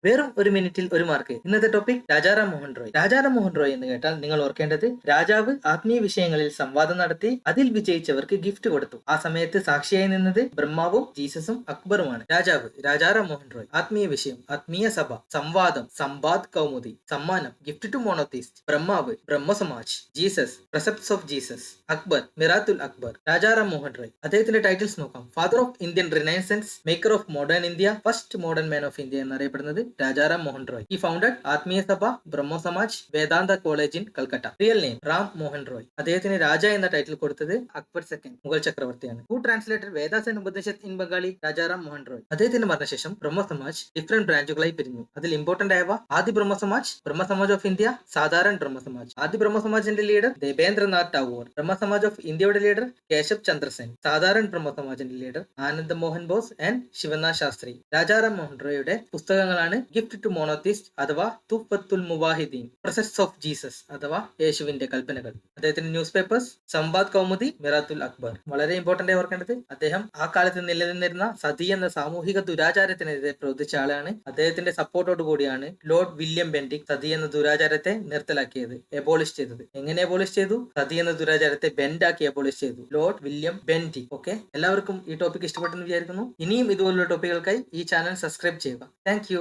വെറും ഒരു മിനിറ്റിൽ ഒരു മാർക്ക്. ഇന്നത്തെ ടോപ്പിക് രാജാറാം മോഹൻ റോയ്. രാജാറാം മോഹൻ റോയ് എന്ന് കേട്ടാൽ നിങ്ങൾ ഓർക്കേണ്ടത് രാജാവ് ആത്മീയ വിഷയങ്ങളിൽ സംവാദം നടത്തി അതിൽ വിജയിച്ചവർക്ക് ഗിഫ്റ്റ് കൊടുത്തു. ആ സമയത്ത് സാക്ഷിയായി നിന്നത് ബ്രഹ്മാവും ജീസസും അക്ബറുമാണ്. രാജാവ് രാജാറാം മോഹൻ റോയ്. ആത്മീയ വിഷയം ആത്മീയ സഭ, സംവാദം സംവാദ് കൗമുദി, സമ്മാനം gift to monotheist, Brahma Brahmo Samaj, Jesus precepts of Jesus, Akbar Miratul Akbar. Rajaram Mohan Roy അദ്ദേഹത്തിന്റെ ടൈറ്റിൽസ് നോക്കാം. Father of Indian renaissance, maker of modern India, first modern man of India എന്നറിയപ്പെടുന്നത് രാജാറാം മോഹൻ റോയ്. ഈ founded Atmiya Sabha, Brahmo Samaj, Vedanta college in Calcutta. Real name Ram Mohan Roy. അദ്ദേഹത്തിന് രാജ എന്ന ടൈറ്റിൽ കൊടുത്തത് അക്ബർ സെക്കൻഡ്, മുഗൾ ചക്രവർത്തിയാണ്. Who translated Vedas and Upanishad in Bengali? Rajaram Mohan Roy. അദ്ദേഹത്തിന്റെ മരണശേഷം ബ്രഹ്മോ സമാജ് ഡിഫറെന്റ് ബ്രാഞ്ചുകളായി പിരിഞ്ഞു. അതിൽ ഇമ്പോർട്ടന്റ് ആയവ ആദി ബ്രഹ്മ സമാജ്, ബ്രഹ്മ സമാജ് ഓഫ് ഇന്ത്യ, സാധാരണ ബ്രഹ്മ സമാജ്. ആദി ബ്രഹ്മ സമാജിന്റെ ലീഡർ ദേവേന്ദ്രനാഥ് ടാഗോർ. ബ്രഹ്മ സമാജ് ഓഫ് ഇന്ത്യയുടെ ലീഡർ കേശവ് ചന്ദ്ര സെൻ. സാധാരണ ബ്രഹ്മ സമാജിന്റെ ലീഡർ ആനന്ദ് മോഹൻ ബോസ് ആൻഡ് ശിവനാഥ് ശാസ്ത്രി. രാജാറാം മോഹൻ റോയുടെ പുസ്തകങ്ങളാണ് ഗിഫ്റ്റ് ടു മോണോതീസ്റ്റ് അഥവാ Tuhfatul Muwahhidin, precepts of Jesus അഥവാ യേശുവിന്റെ കൽപ്പനകൾ. അദ്ദേഹത്തിന്റെ ന്യൂസ് പേപ്പേഴ്സ് സംവാദ് കൗമുദി, മിറാത്തുൽ അക്ബർ. വളരെ ഇമ്പോർട്ടന്റ് ആയി ഓർക്കേണ്ടത് അദ്ദേഹം ആ കാലത്ത് നിലനിന്നിരുന്ന സതി എന്ന സാമൂഹിക ദുരാചാരത്തിനെതിരെ പ്രവർത്തിച്ച ആളാണ്. അദ്ദേഹത്തിന്റെ സപ്പോർട്ടോട് കൂടിയാണ് ലോർഡ് വില്യം ബെന്റിക് സതി എന്ന ദുരാചാരത്തെ നിർത്തലാക്കിയത്, എബോളിഷ് ചെയ്തത്. എങ്ങനെ എബോളിഷ് ചെയ്തു? സതി എന്ന ദുരാചാരത്തെ ബെൻഡാക്കി എബോളിഷ് ചെയ്തു ലോർഡ് വില്യം ബെന്റിക്. ഓക്കെ, എല്ലാവർക്കും ഈ ടോപ്പിക് ഇഷ്ടപ്പെട്ടെന്ന് വിചാരിക്കുന്നു. ഇനിയും ഇതുപോലുള്ള ടോപ്പിക്കുകൾക്കായി ഈ ചാനൽ സബ്സ്ക്രൈബ് ചെയ്യുക. താങ്ക്